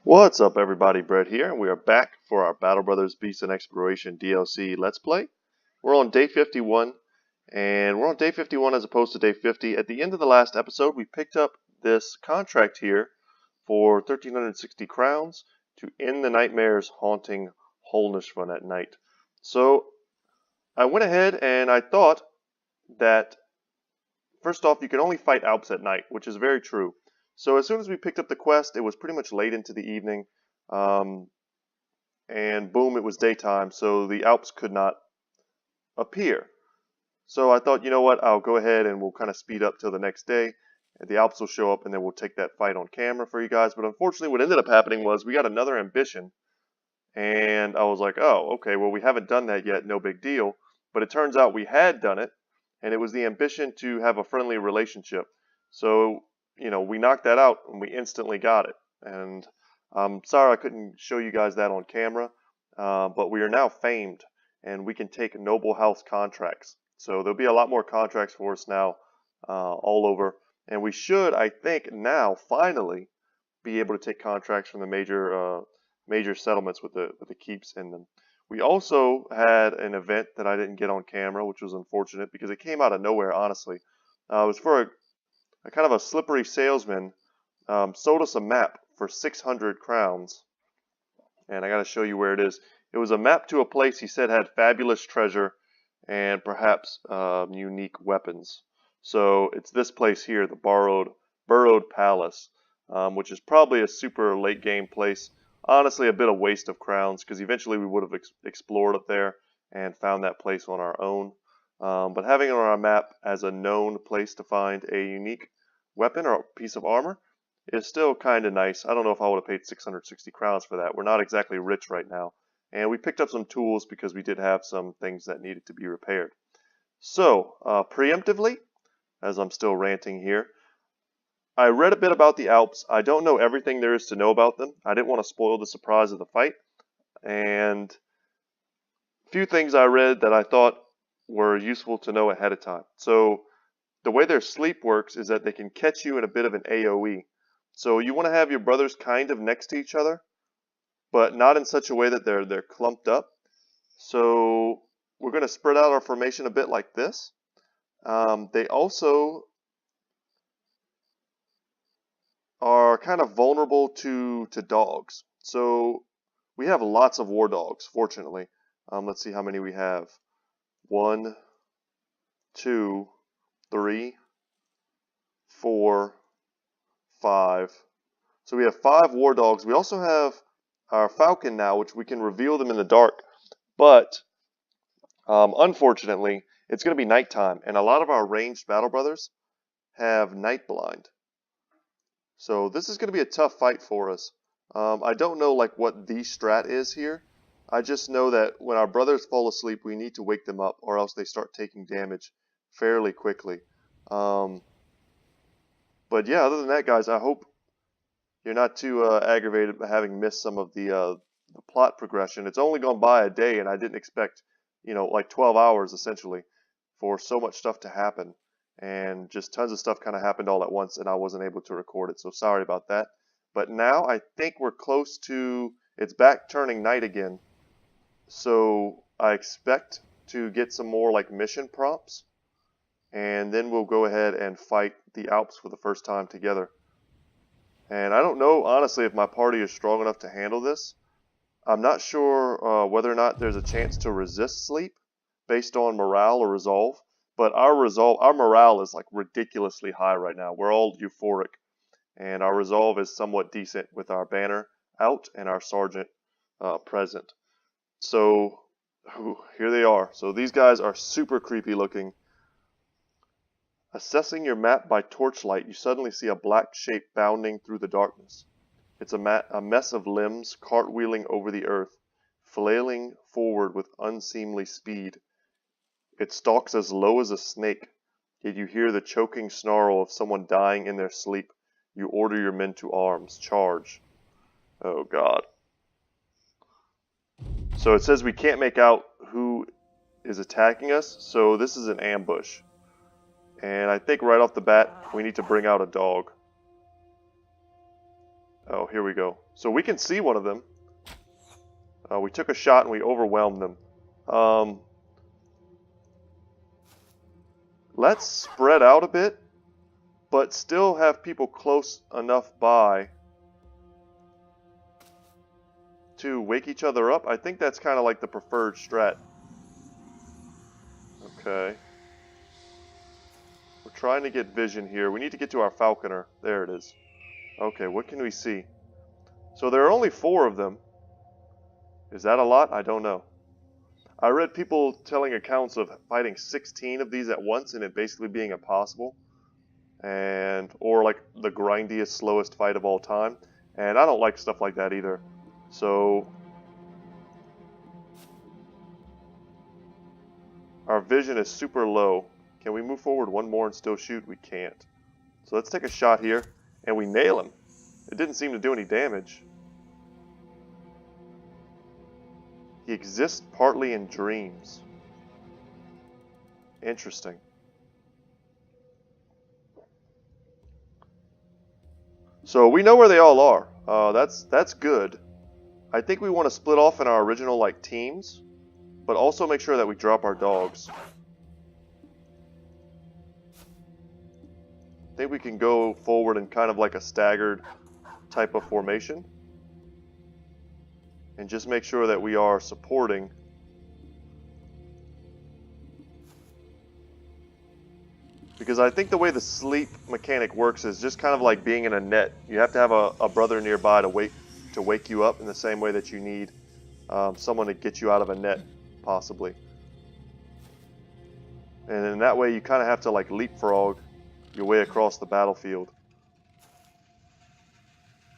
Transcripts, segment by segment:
What's up everybody, Brett here, and we are back for our Battle Brothers Beasts and Exploration DLC Let's Play. We're on day 51, and we're on day 51 as opposed to day 50. At the end of the last episode, we picked up this contract here for 1,360 crowns to end the nightmares haunting Holnishvan at night. So, I went ahead and I thought that, first off, you can only fight Alps at night, which is very true. So as soon as we picked up the quest, it was pretty much late into the evening, and boom, it was daytime, so the Alps could not appear. So I thought, you know what, I'll go ahead and we'll kind of speed up till the next day, and the Alps will show up, and then we'll take that fight on camera for you guys. But unfortunately, what ended up happening was we got another ambition, and I was like, oh, okay, well, we haven't done that yet, no big deal. But it turns out we had done it, and it was the ambition to have a friendly relationship. So you know, we knocked that out and we instantly got it. And I'm sorry I couldn't show you guys that on camera, but we are now famed and we can take Noble House contracts. So there'll be a lot more contracts for us now all over. And we should, I think, now finally be able to take contracts from the major settlements with the keeps in them. We also had an event that I didn't get on camera, which was unfortunate because it came out of nowhere, honestly. It was for a kind of a slippery salesman sold us a map for 600 crowns, and I got to show you where it is. It was a map to a place he said had fabulous treasure and perhaps unique weapons. So it's this place here, the Burrowed Palace, which is probably a super late game place. Honestly, a bit of waste of crowns because eventually we would have explored up there and found that place on our own. But having it on our map as a known place to find a unique weapon or a piece of armor is still kind of nice. I don't know if I would have paid 660 crowns for that. We're not exactly rich right now. And we picked up some tools because we did have some things that needed to be repaired. So, preemptively, as I'm still ranting here, I read a bit about the Alps. I don't know everything there is to know about them. I didn't want to spoil the surprise of the fight. And a few things I read that I thought were useful to know ahead of time. So, the way their sleep works is that they can catch you in a bit of an AoE. So you want to have your brothers kind of next to each other, but not in such a way that they're clumped up. So we're going to spread out our formation a bit like this. They also are kind of vulnerable to dogs. So we have lots of war dogs, fortunately. Let's see how many we have. 1, 2, 3, 4, 5. So we have 5 war dogs. We also have our falcon now, which we can reveal them in the dark. But unfortunately, it's going to be nighttime, and a lot of our ranged battle brothers have night blind. So this is going to be a tough fight for us. I don't know like what the strat is here. I just know that when our brothers fall asleep, we need to wake them up, or else they start taking damage fairly quickly. But yeah, other than that, guys, I hope you're not too aggravated by having missed some of the plot progression. It's only gone by a day, and I didn't expect, you know, like 12 hours essentially for so much stuff to happen. And just tons of stuff kind of happened all at once, and I wasn't able to record it. So sorry about that. But now I think we're close to, it's back turning night again. So I expect to get some more like mission prompts. And then we'll go ahead and fight the Alps for the first time together. And I don't know, honestly, if my party is strong enough to handle this. I'm not sure whether or not there's a chance to resist sleep based on morale or resolve. But our morale is like ridiculously high right now. We're all euphoric. And our resolve is somewhat decent with our banner out and our sergeant present. So, here they are. So these guys are super creepy looking. Assessing your map by torchlight, you suddenly see a black shape bounding through the darkness. It's a mess of limbs cartwheeling over the earth, flailing forward with unseemly speed. It stalks as low as a snake, yet you hear the choking snarl of someone dying in their sleep. You order your men to arms. Charge. Oh God. So it says we can't make out who is attacking us, so this is an ambush. And I think right off the bat, we need to bring out a dog. Oh, here we go. So we can see one of them. We took a shot and we overwhelmed them. Let's spread out a bit, but still have people close enough by to wake each other up. I think that's kind of like the preferred strat. Okay. We're trying to get vision here. We need to get to our falconer. There it is. Okay, what can we see? So there are only 4 of them. Is that a lot? I don't know. I read people telling accounts of fighting 16 of these at once and it basically being impossible. Or like the grindiest, slowest fight of all time. And I don't like stuff like that either. So our vision is super low. Can we move forward one more and still shoot? We can't. So let's take a shot here, and we nail him. It didn't seem to do any damage. He exists partly in dreams. Interesting. So we know where they all are. That's good. I think we want to split off in our original like teams, but also make sure that we drop our dogs. I think we can go forward in kind of like a staggered type of formation. And just make sure that we are supporting. Because I think the way the sleep mechanic works is just kind of like being in a net. You have to have a brother nearby to wake you up in the same way that you need someone to get you out of a net, possibly. And in that way you kind of have to like leapfrog your way across the battlefield.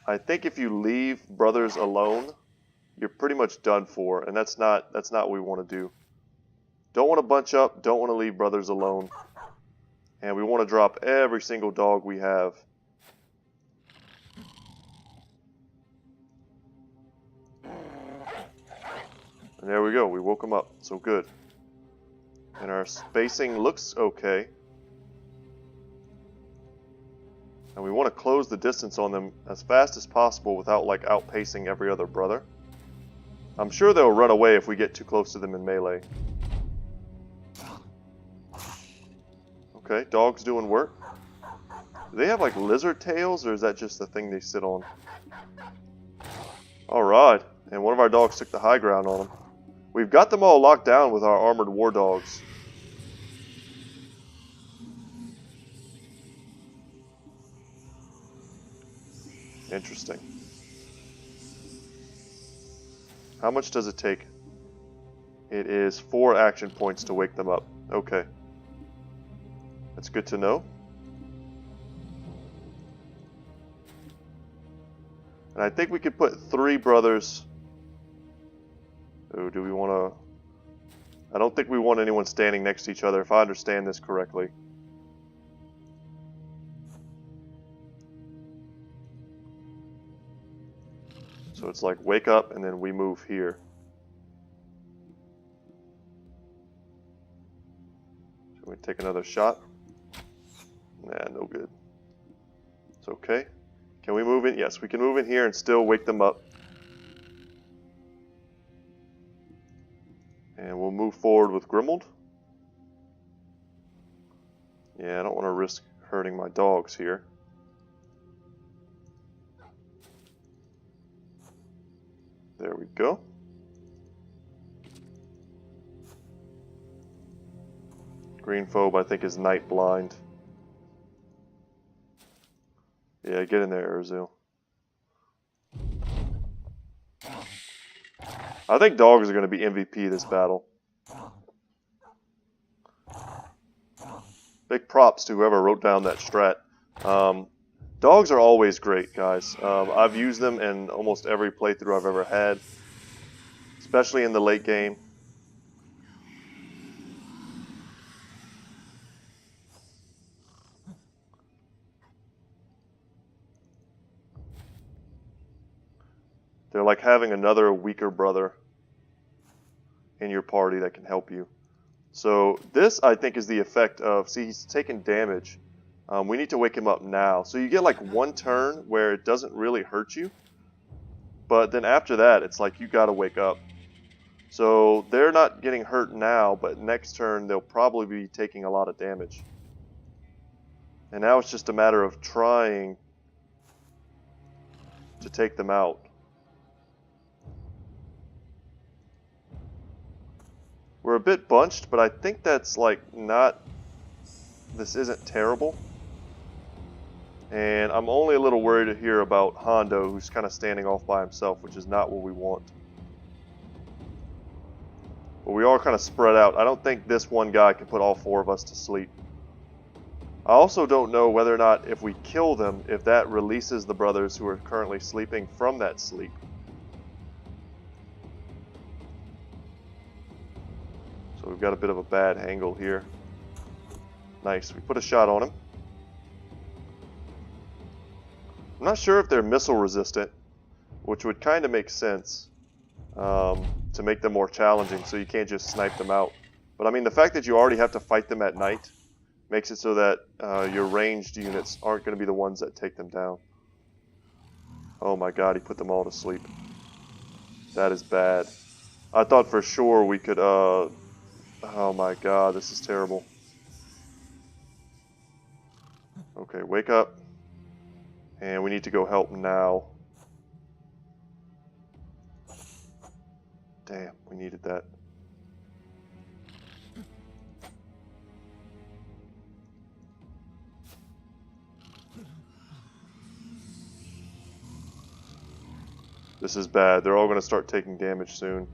I think if you leave brothers alone, you're pretty much done for, and that's not what we want to do. Don't want to bunch up, don't want to leave brothers alone. And we want to drop every single dog we have. And there we go, we woke them up, so good. And our spacing looks okay. And we want to close the distance on them as fast as possible without like outpacing every other brother. I'm sure they'll run away if we get too close to them in melee. Okay, dogs doing work. Do they have like lizard tails, or is that just the thing they sit on? Alright, and one of our dogs took the high ground on them. We've got them all locked down with our armored war dogs. Interesting. How much does it take? It is 4 action points to wake them up. Okay. That's good to know. And I think we could put 3 brothers. Oh, do we want to... I don't think we want anyone standing next to each other, if I understand this correctly. So it's like wake up and then we move here. Should we take another shot? Nah, no good. It's okay. Can we move in? Yes, we can move in here and still wake them up. And we'll move forward with Grimold. Yeah, I don't want to risk hurting my dogs here. There we go. Green phobe, I think, is night blind. Yeah, get in there, Urzu. I think dogs are going to be MVP this battle. Big props to whoever wrote down that strat. Dogs are always great, guys. I've used them in almost every playthrough I've ever had, especially in the late game. They're like having another weaker brother in your party that can help you. So this, I think, is the effect of, see, he's taking damage, We need to wake him up now. So you get like one turn where it doesn't really hurt you. But then after that, it's like you gotta wake up. So they're not getting hurt now, but next turn they'll probably be taking a lot of damage. And now it's just a matter of trying to take them out. We're a bit bunched, but I think that's like not... This isn't terrible. And I'm only a little worried here about Hondo, who's kind of standing off by himself, which is not what we want. But we are kind of spread out. I don't think this one guy can put all four of us to sleep. I also don't know whether or not if we kill them, if that releases the brothers who are currently sleeping from that sleep. So we've got a bit of a bad angle here. Nice, we put a shot on him. I'm not sure if they're missile resistant, which would kind of make sense to make them more challenging so you can't just snipe them out. But I mean, the fact that you already have to fight them at night makes it so that your ranged units aren't going to be the ones that take them down. Oh my god, he put them all to sleep. That is bad. I thought for sure we could... oh my god, this is terrible. Okay, wake up. And we need to go help now. Damn, we needed that. This is bad. They're all going to start taking damage soon.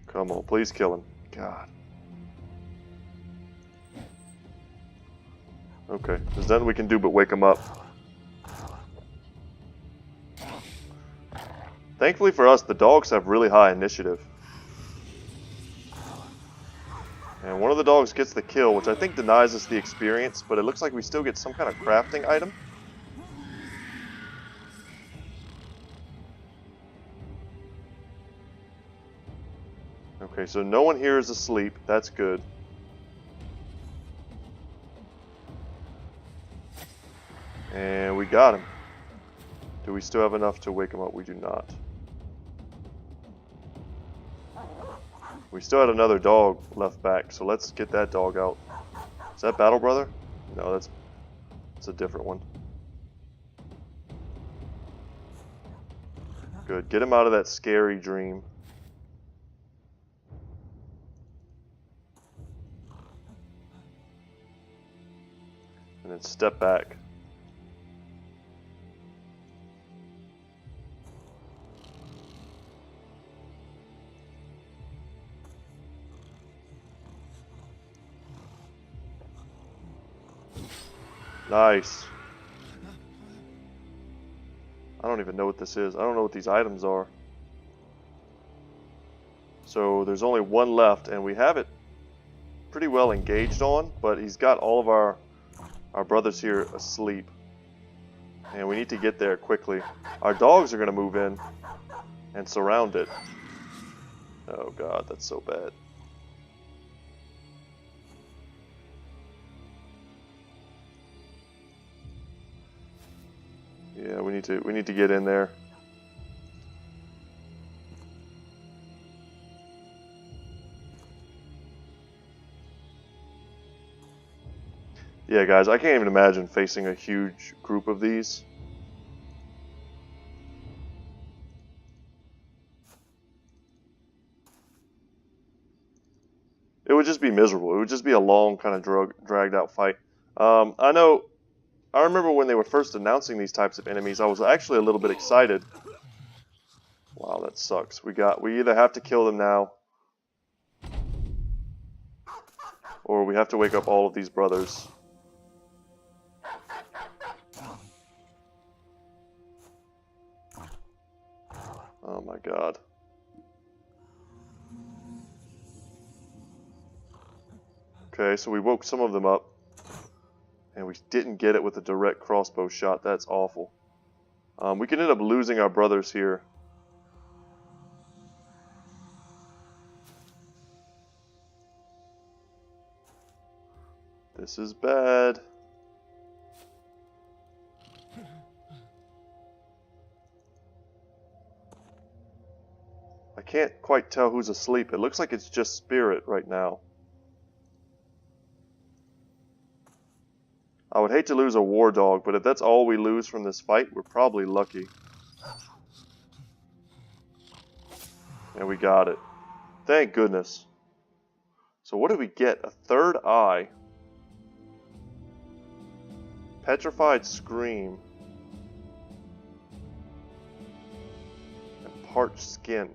Come on, please kill him. God. Okay, there's nothing we can do but wake him up. Thankfully for us, the dogs have really high initiative. And one of the dogs gets the kill, which I think denies us the experience, but it looks like we still get some kind of crafting item. Okay, so no one here is asleep. That's good. And we got him. Do we still have enough to wake him up? We do not. We still had another dog left back, so let's get that dog out. Is that Battle Brother? No, that's a different one. Good. Get him out of that scary dream. And then step back. Nice. I don't even know what this is. I don't know what these items are. So there's only one left, and we have it pretty well engaged on, but he's got all of our brothers here asleep. And we need to get there quickly. Our dogs are going to move in and surround it. Oh god, that's so bad. Yeah, we need to get in there. Yeah, guys, I can't even imagine facing a huge group of these. It would just be miserable. It would just be a long, kind of dragged out fight. I remember when they were first announcing these types of enemies, I was actually a little bit excited. Wow, that sucks. We either have to kill them now, or we have to wake up all of these brothers. Oh my god. Okay, so we woke some of them up. And we didn't get it with a direct crossbow shot. That's awful. We could end up losing our brothers here. This is bad. I can't quite tell who's asleep. It looks like it's just Spirit right now. I would hate to lose a war dog, but if that's all we lose from this fight, we're probably lucky. And we got it. Thank goodness. So what did we get? A third eye. Petrified Scream. And parched skin.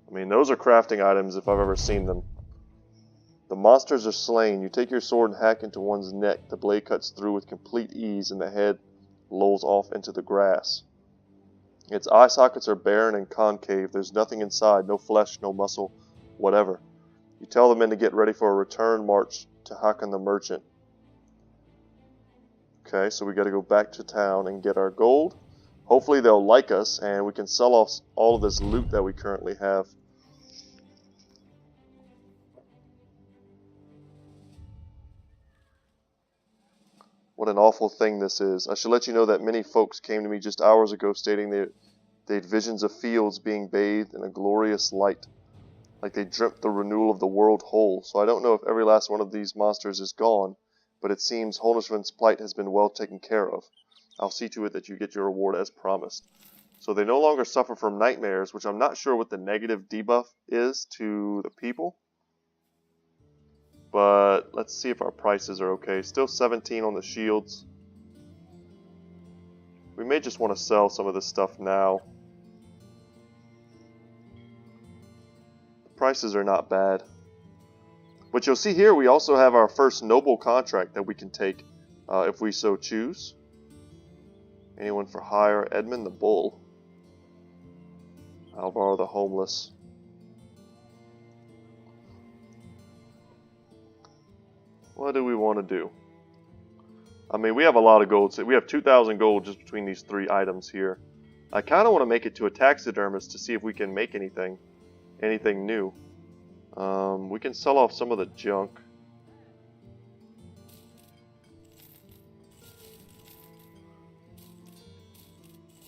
I mean, those are crafting items if I've ever seen them. The monsters are slain. You take your sword and hack into one's neck. The blade cuts through with complete ease and the head lolls off into the grass. Its eye sockets are barren and concave. There's nothing inside, no flesh, no muscle, whatever. You tell the men to get ready for a return march to Hakon the Merchant. Okay, so we got to go back to town and get our gold. Hopefully they'll like us and we can sell off all of this loot that we currently have. What an awful thing this is. I should let you know that many folks came to me just hours ago stating they'd visions of fields being bathed in a glorious light, like they dreamt the renewal of the world whole. So I don't know if every last one of these monsters is gone, but it seems Holnishman's plight has been well taken care of. I'll see to it that you get your reward as promised. So they no longer suffer from nightmares, which I'm not sure what the negative debuff is to the people. But let's see if our prices are okay. Still 17 on the shields. We may just want to sell some of this stuff now. The prices are not bad. But you'll see here we also have our first noble contract that we can take if we so choose. Anyone for hire? Edmund the Bull. Alvaro the Homeless. What do we want to do? I mean, we have a lot of gold. So we have 2,000 gold just between these three items here. I kind of want to make it to a taxidermist to see if we can make anything new. We can sell off some of the junk.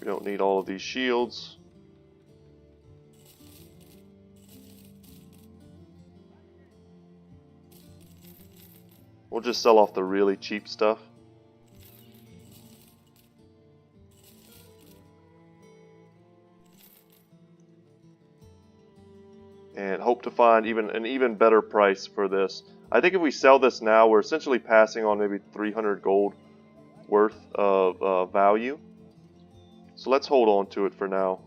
We don't need all of these shields. We'll just sell off the really cheap stuff. And hope to find an even better price for this. I think if we sell this now, we're essentially passing on maybe 300 gold worth of value. So let's hold on to it for now.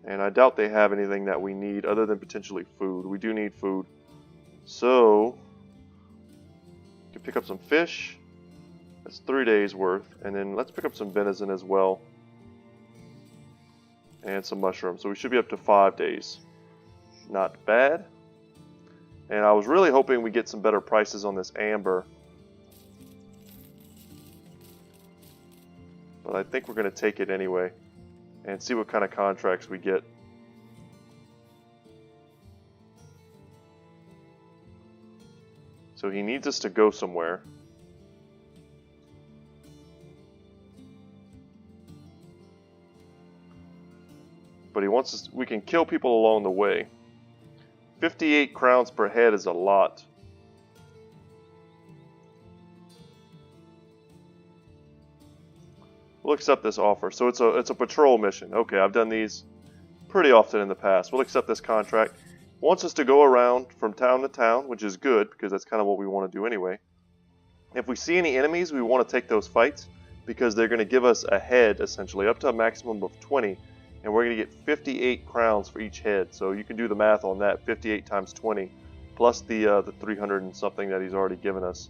And I doubt they have anything that we need other than potentially food. We do need food. So, we can pick up some fish. That's 3 days worth. And then let's pick up some venison as well. And some mushrooms. So we should be up to 5 days. Not bad. And I was really hoping we get some better prices on this amber. But I think we're going to take it anyway. And see what kind of contracts we get. So he needs us to go somewhere. But he wants us, we can kill people along the way. 58 crowns per head is a lot. We'll accept this offer. So it's a patrol mission. Okay, I've done these pretty often in the past. We'll accept this contract. Wants us to go around from town to town, which is good because that's kind of what we want to do anyway. If we see any enemies, we want to take those fights because they're going to give us a head, essentially, up to a maximum of 20. And we're going to get 58 crowns for each head. So you can do the math on that. 58 times 20 plus the 300 and something that he's already given us.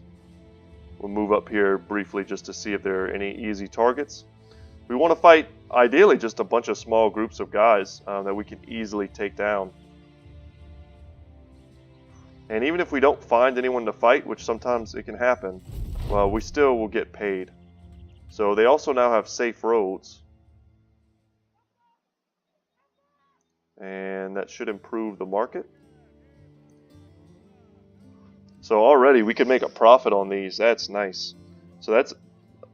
We'll move up here briefly just to see if there are any easy targets. We want to fight, ideally, just a bunch of small groups of guys that we can easily take down. And even if we don't find anyone to fight, which sometimes it can happen, well, we still will get paid. So they also now have safe roads. and that should improve the market. So already we could make a profit on these. That's nice. So that's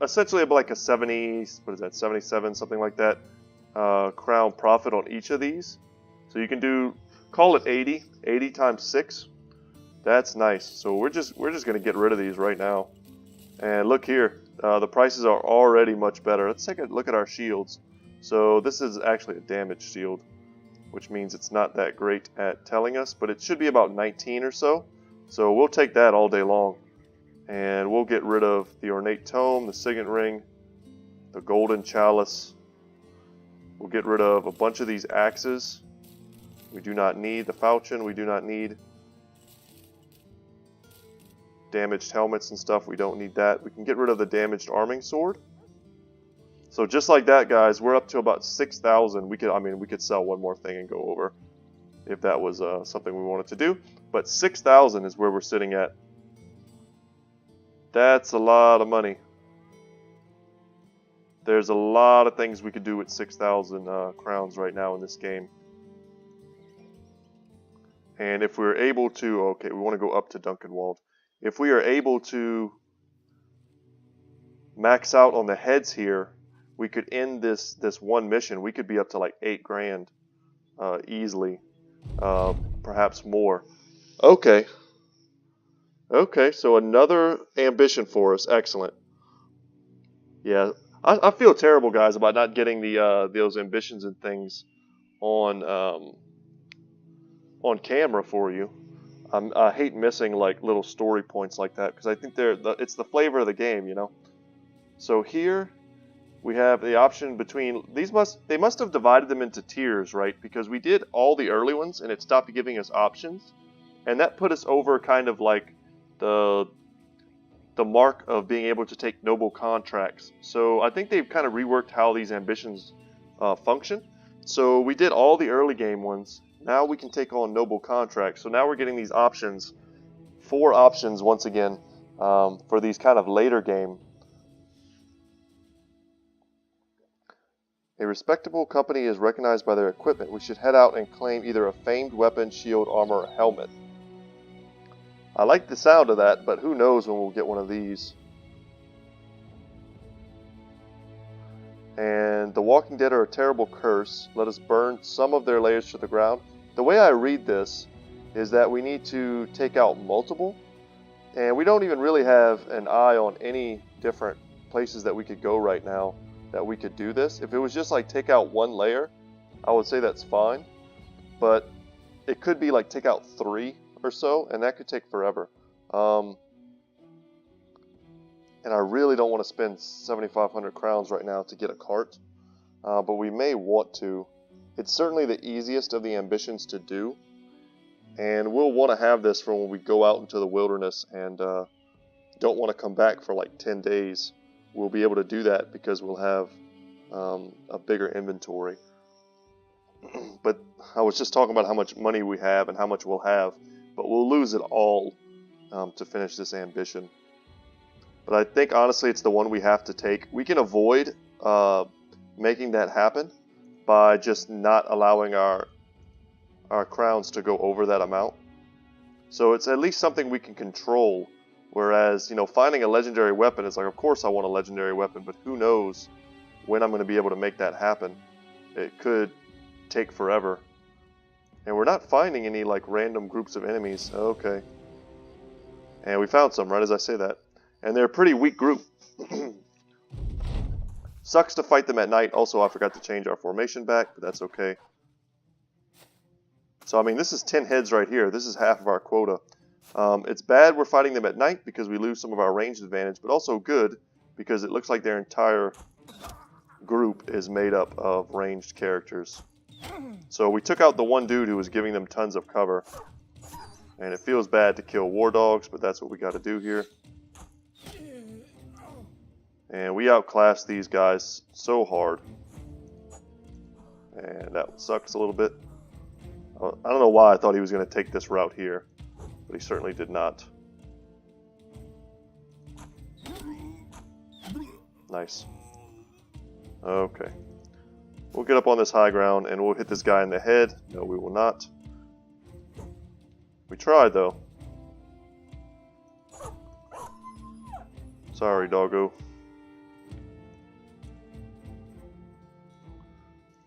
essentially like a 70, what is that, 77, something like that, crown profit on each of these. So you can do, call it 80 times 6. That's nice. So we're just going to get rid of these right now. And look here, the prices are already much better. Let's take a look at our shields. So this is actually a damaged shield, which means it's not that great at telling us, but it should be about 19 or so. So we'll take that all day long. And we'll get rid of the ornate tome, the signet ring, the golden chalice. We'll get rid of a bunch of these axes. We do not need the falchion. We do not need damaged helmets and stuff. We don't need that. We can get rid of the damaged arming sword. So just like that, guys, we're up to about 6,000. We could sell one more thing and go over if that was something we wanted to do. But 6,000 is where we're sitting at. That's a lot of money. There's a lot of things we could do with 6,000 crowns right now in this game. And if we're able to, okay, we want to go up to Dunkenwald. If we are able to max out on the heads here, we could end this one mission. We could be up to like 8 grand easily, perhaps more. Okay. Okay, so another ambition for us. Excellent. Yeah, I feel terrible, guys, about not getting the those ambitions and things on camera for you. I hate missing like little story points like that because I think it's the flavor of the game, you know. So here we have the option between these. They must have divided them into tiers, right? Because we did all the early ones and it stopped giving us options, and that put us over kind of like the mark of being able to take noble contracts. So I think they've kind of reworked how these ambitions function. So we did all the early game ones. Now we can take on noble contracts. So now we're getting these options, 4 options once again for these kind of later game. A respectable company is recognized by their equipment. We should head out and claim either a famed weapon, shield, armor, or helmet. I like the sound of that, but who knows when we'll get one of these. And the Walking Dead are a terrible curse. Let us burn some of their layers to the ground. The way I read this is that we need to take out multiple. And we don't even really have an eye on any different places that we could go right now that we could do this. If it was just like take out 1 layer, I would say that's fine. But it could be like take out 3 or so, and that could take forever. And I really don't want to spend 7,500 crowns right now to get a cart, but we may want to. It's certainly the easiest of the ambitions to do, and we'll want to have this for when we go out into the wilderness and don't want to come back for like 10 days. We'll be able to do that because we'll have a bigger inventory. But I was just talking about how much money we have and how much we'll have, but we'll lose it all to finish this ambition. But I think honestly it's the one we have to take. We can avoid making that happen by just not allowing our crowns to go over that amount. So it's at least something we can control. Whereas, you know, finding a legendary weapon is like, of course I want a legendary weapon, but who knows when I'm going to be able to make that happen. It could take forever. And we're not finding any like random groups of enemies. Okay. And we found some right as I say that. And they're a pretty weak group. Sucks to fight them at night. Also, I forgot to change our formation back, but that's okay. So, I mean, this is 10 heads right here. This is half of our quota. It's bad we're fighting them at night because we lose some of our ranged advantage, but also good because it looks like their entire group is made up of ranged characters. So we took out the one dude who was giving them tons of cover. And it feels bad to kill war dogs, but that's what we got to do here. And we outclassed these guys so hard. And that sucks a little bit. I don't know why I thought he was going to take this route here, but he certainly did not. Nice. Okay. We'll get up on this high ground and we'll hit this guy in the head. No, we will not. We tried, though. Sorry, doggo.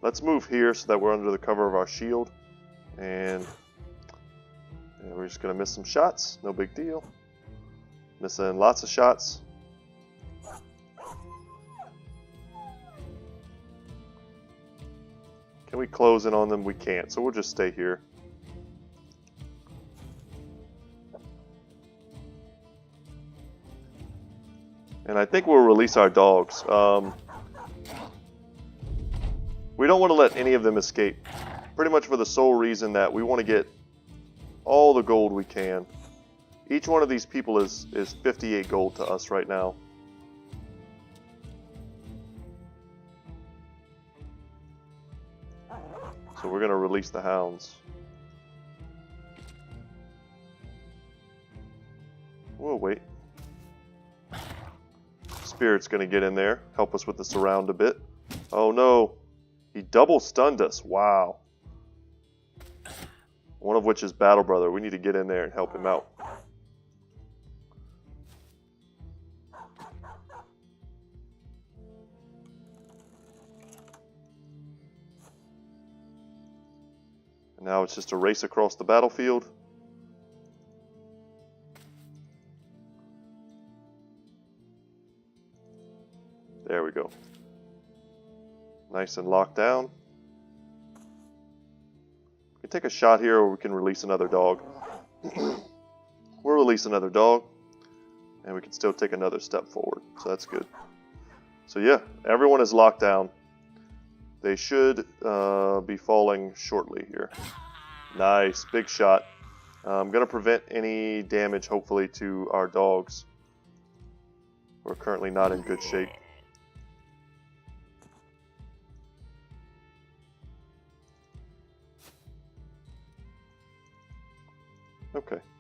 Let's move here so that we're under the cover of our shield. And we're just going to miss some shots. No big deal. Missing lots of shots. Can we close in on them? We can't, so we'll just stay here. And I think we'll release our dogs. We don't want to let any of them escape. Pretty much for the sole reason that we want to get all the gold we can. Each one of these people is 58 gold to us right now. So we're going to release the hounds. We'll wait. Spirit's going to get in there, help us with the surround a bit. Oh no, he double stunned us. Wow. One of which is Battle Brother. We need to get in there and help him out. And now it's just a race across the battlefield. There we go. Nice and locked down. We can take a shot here or we can release another dog. We'll release another dog. And we can still take another step forward. So that's good. So yeah, everyone is locked down. They should be falling shortly here. Nice, big shot. I'm going to prevent any damage, hopefully, to our dogs. We're currently not in good shape.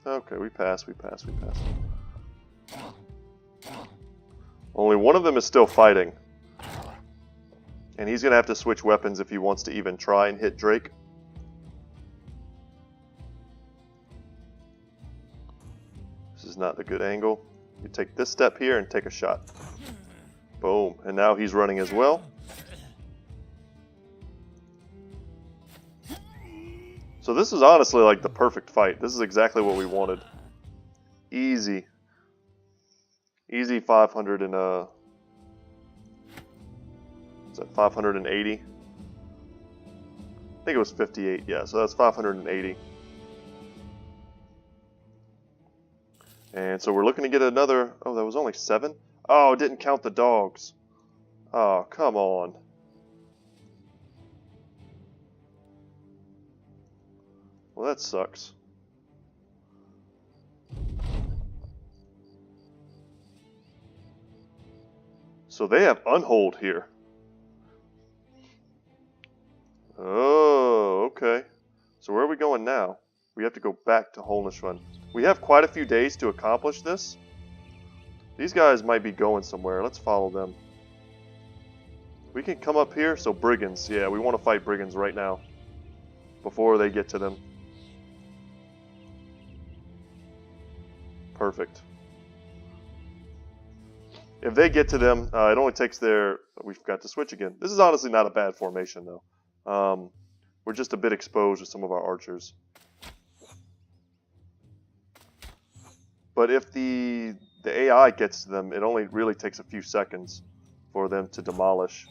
Okay, we pass. Only one of them is still fighting. And he's going to have to switch weapons if he wants to even try and hit Drake. This is not the good angle. You take this step here and take a shot. Boom. And now he's running as well. So this is honestly like the perfect fight. This is exactly what we wanted. Easy. Easy 500 and is that 580? I think it was 58, yeah, so that's 580. And so we're looking to get another, oh, that was only 7? Oh, it didn't count the dogs. Oh, come on. Well, that sucks. So they have Unhold here. Oh, okay. So where are we going now? We have to go back to Holnish Run. We have quite a few days to accomplish this. These guys might be going somewhere. Let's follow them. We can come up here. So Brigands. Yeah, we want to fight Brigands right now. Before they get to them. Perfect. If they get to them, it only takes their... We forgot to switch again. This is honestly not a bad formation, though. We're just a bit exposed with some of our archers. But if the AI gets to them, it only really takes a few seconds for them to demolish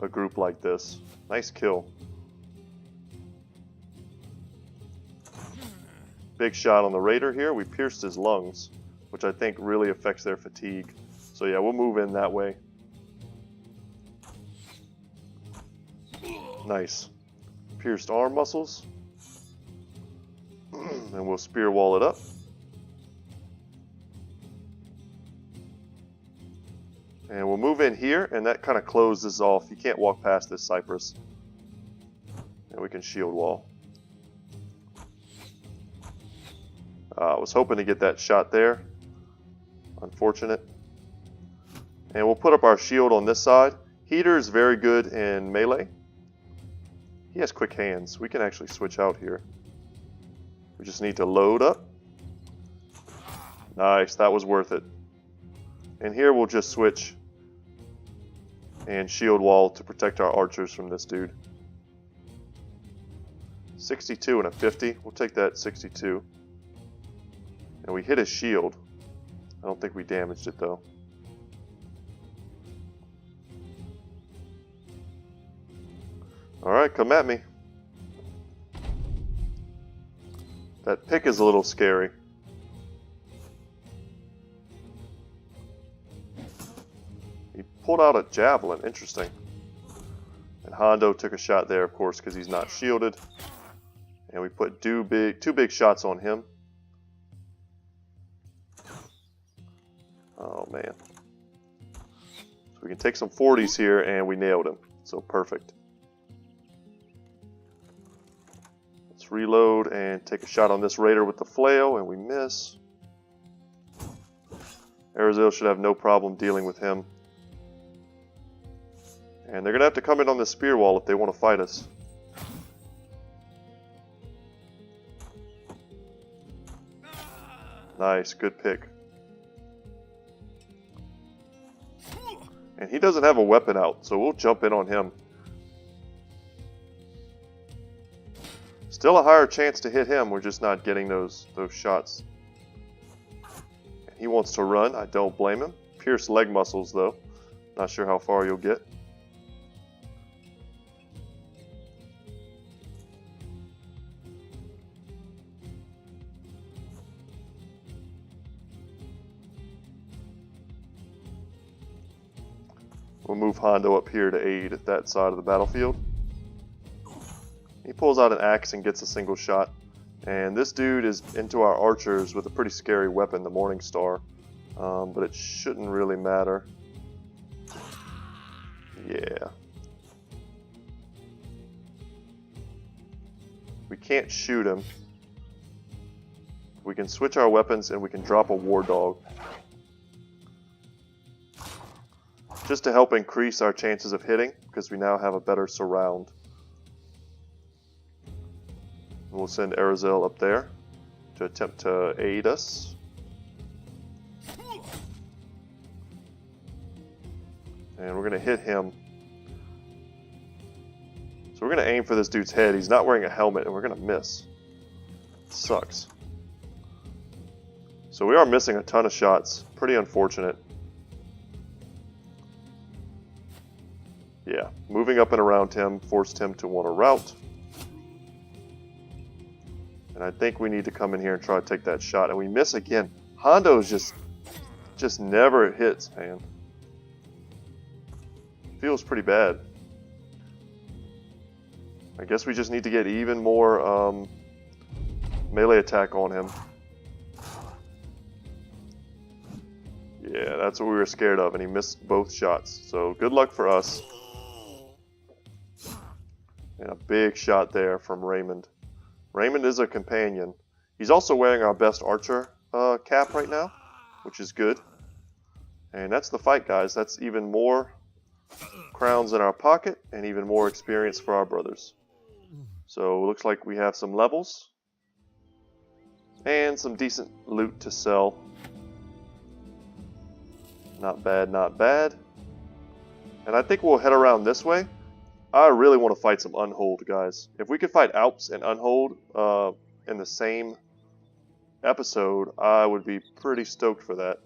a group like this. Nice kill. Big shot on the Raider here. We pierced his lungs, which I think really affects their fatigue. So yeah, we'll move in that way. Nice. Pierced arm muscles. And we'll spear wall it up. And we'll move in here, and that kind of closes off. You can't walk past this cypress. And we can shield wall. I was hoping to get that shot there. Unfortunate. And we'll put up our shield on this side. Heater is very good in melee. He has quick hands. We can actually switch out here. We just need to load up. Nice, that was worth it. And here we'll just switch and shield wall to protect our archers from this dude. 62 and a 50. We'll take that 62. And we hit his shield. I don't think we damaged it though. Alright, come at me. That pick is a little scary. He pulled out a javelin. Interesting. And Hondo took a shot there, of course, because he's not shielded. And we put two big shots on him. Oh, man. So we can take some 40s here, and we nailed him. So perfect. Let's reload and take a shot on this raider with the flail, and we miss. Arizil should have no problem dealing with him. And they're going to have to come in on the spear wall if they want to fight us. Nice, good pick. And he doesn't have a weapon out, so we'll jump in on him. Still a higher chance to hit him, we're just not getting those shots. And he wants to run, I don't blame him. Pierce leg muscles though. Not sure how far you'll get. We'll move Hondo up here to aid at that side of the battlefield. He pulls out an axe and gets a single shot. And this dude is into our archers with a pretty scary weapon, the Morningstar. But it shouldn't really matter. Yeah. We can't shoot him. We can switch our weapons and we can drop a War Dog. Just to help increase our chances of hitting, because we now have a better surround. We'll send Arizil up there to attempt to aid us. And we're going to hit him. So we're going to aim for this dude's head. He's not wearing a helmet and we're going to miss. Sucks. So we are missing a ton of shots. Pretty unfortunate. Yeah, moving up and around him forced him to want to rout. And I think we need to come in here and try to take that shot. And we miss again. Hondo's just never hits, man. Feels pretty bad. I guess we just need to get even more melee attack on him. Yeah, that's what we were scared of, and he missed both shots. So good luck for us. And a big shot there from Raymond. Raymond is a companion. He's also wearing our best archer cap right now, which is good. And that's the fight, guys. That's even more crowns in our pocket and even more experience for our brothers. So it looks like we have some levels and some decent loot to sell. Not bad, not bad. And I think we'll head around this way. I really want to fight some Unhold, guys. If we could fight Alps and Unhold in the same episode, I would be pretty stoked for that.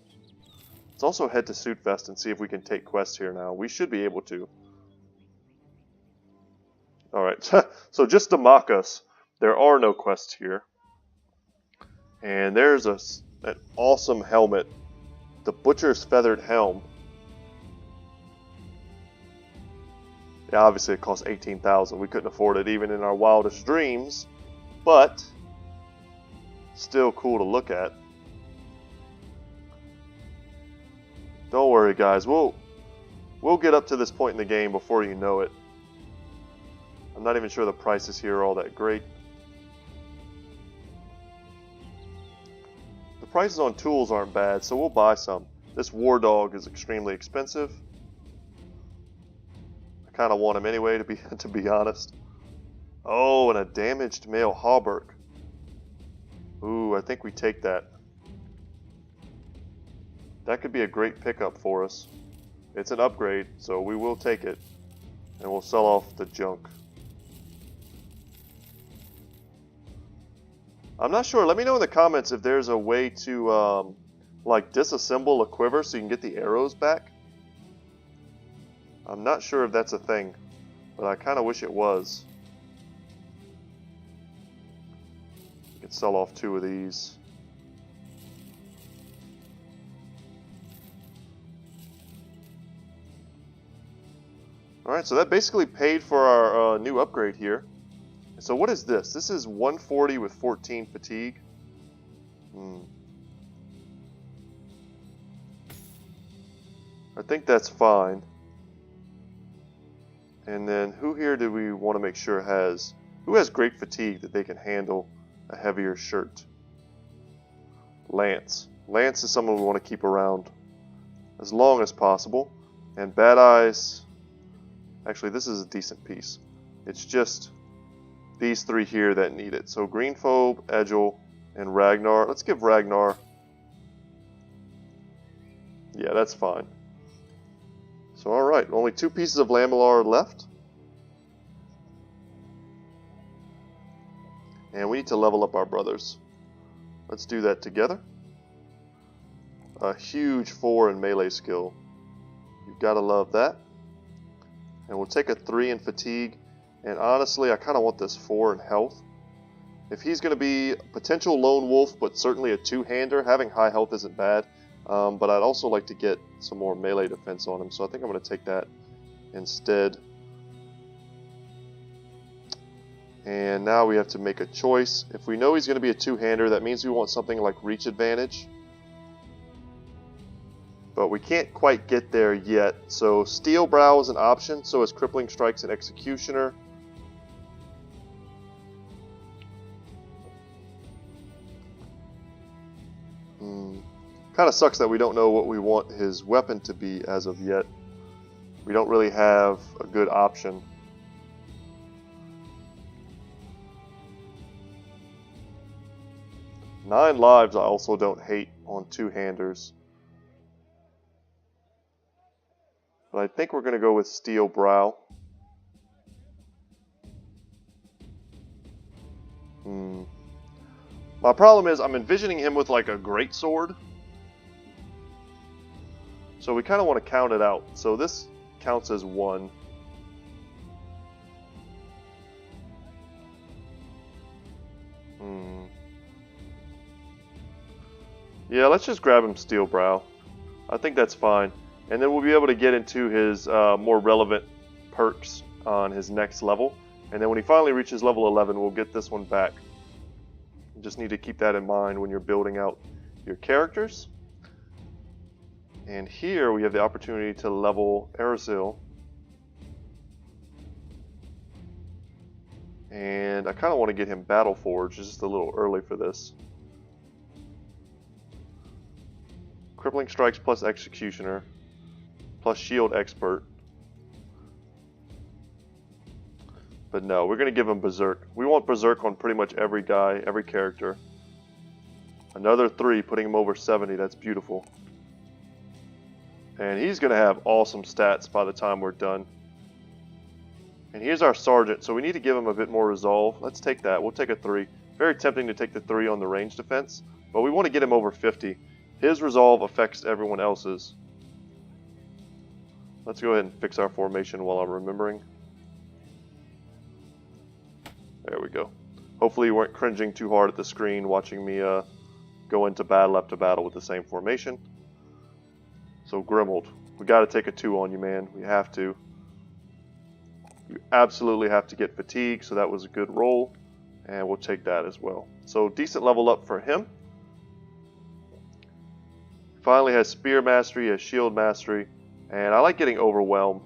Let's also head to Suitfest and see if we can take quests here now. We should be able to. Alright, so just to mock us, there are no quests here. And there's an awesome helmet. The Butcher's Feathered Helm. Yeah, obviously it costs 18,000. We couldn't afford it even in our wildest dreams, but still cool to look at. Don't worry, guys. We'll get up to this point in the game before you know it. I'm not even sure the prices here are all that great. The prices on tools aren't bad, so we'll buy some. This War Dog is extremely expensive. Kind of want him anyway, to be honest. Oh, and a damaged male hauberk. Ooh, I think we take that. That could be a great pickup for us. It's an upgrade, so we will take it. And we'll sell off the junk. I'm not sure. Let me know in the comments if there's a way to like disassemble a quiver so you can get the arrows back. I'm not sure if that's a thing, but I kind of wish it was. You can sell off 2 of these. Alright, so that basically paid for our new upgrade here. So what is this? This is 140 with 14 fatigue. I think that's fine. And then who here do we want to make sure has... Who has great fatigue that they can handle a heavier shirt? Lance. Lance is someone we want to keep around as long as possible. And Bad Eyes... Actually, this is a decent piece. It's just these 3 here that need it. So Greenphobe, Egil, and Ragnar. Let's give Ragnar... Yeah, that's fine. So alright, only 2 pieces of Lamellar left. And we need to level up our brothers. Let's do that together. A huge 4 in melee skill. You've got to love that. And we'll take a 3 in fatigue. And honestly, I kind of want this 4 in health. If he's going to be a potential lone wolf, but certainly a 2-hander, having high health isn't bad. But I'd also like to get some more melee defense on him, so I think I'm going to take that instead. And now we have to make a choice. If we know he's going to be a 2-hander, that means we want something like reach advantage. But we can't quite get there yet. So Steel Brow is an option, so is Crippling Strikes and Executioner. Kind of sucks that we don't know what we want his weapon to be as of yet. We don't really have a good option. Nine lives I also don't hate on 2-handers. But I think we're going to go with Steel Brow. My problem is I'm envisioning him with like a greatsword. So we kind of want to count it out. So this counts as 1. Yeah, let's just grab him Steel Brow. I think that's fine. And then we'll be able to get into his more relevant perks on his next level. And then when he finally reaches level 11, we'll get this one back. You just need to keep that in mind when you're building out your characters. And here we have the opportunity to level Erzil. And I kind of want to get him Battle Forge, it's just a little early for this. Crippling Strikes plus Executioner, plus Shield Expert. But no, we're going to give him Berserk. We want Berserk on pretty much every guy, every character. Another 3, putting him over 70, that's beautiful. And he's going to have awesome stats by the time we're done. And here's our Sergeant, so we need to give him a bit more resolve. Let's take that, we'll take a 3. Very tempting to take the 3 on the range defense, but we want to get him over 50. His resolve affects everyone else's. Let's go ahead and fix our formation while I'm remembering. There we go. Hopefully you weren't cringing too hard at the screen watching me go into battle after battle with the same formation. So Grimold, we got to take a 2 on you, man. We have to. You absolutely have to get fatigue, so that was a good roll. And we'll take that as well. So decent level up for him. Finally has Spear Mastery, has Shield Mastery, and I like getting Overwhelm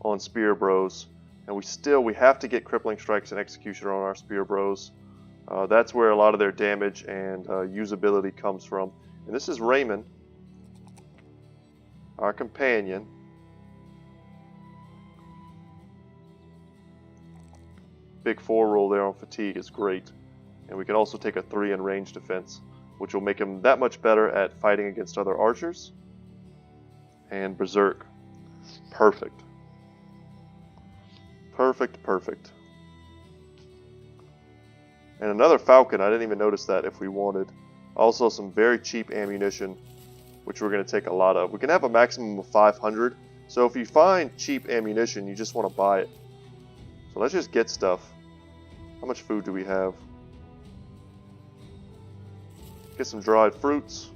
on Spear Bros. And we have to get Crippling Strikes and Executioner on our Spear Bros. That's where a lot of their damage and usability comes from. And this is Raymond, our companion. big 4 roll there on fatigue is great. And we can also take a 3 in range defense, which will make him that much better at fighting against other archers. And Berserk. Perfect. Perfect, perfect. And another Falcon, I didn't even notice that if we wanted. Also some very cheap ammunition, which we're going to take a lot of. We can have a maximum of 500, so if you find cheap ammunition, you just want to buy it. So let's just get stuff. How much food do we have? Get some dried fruits.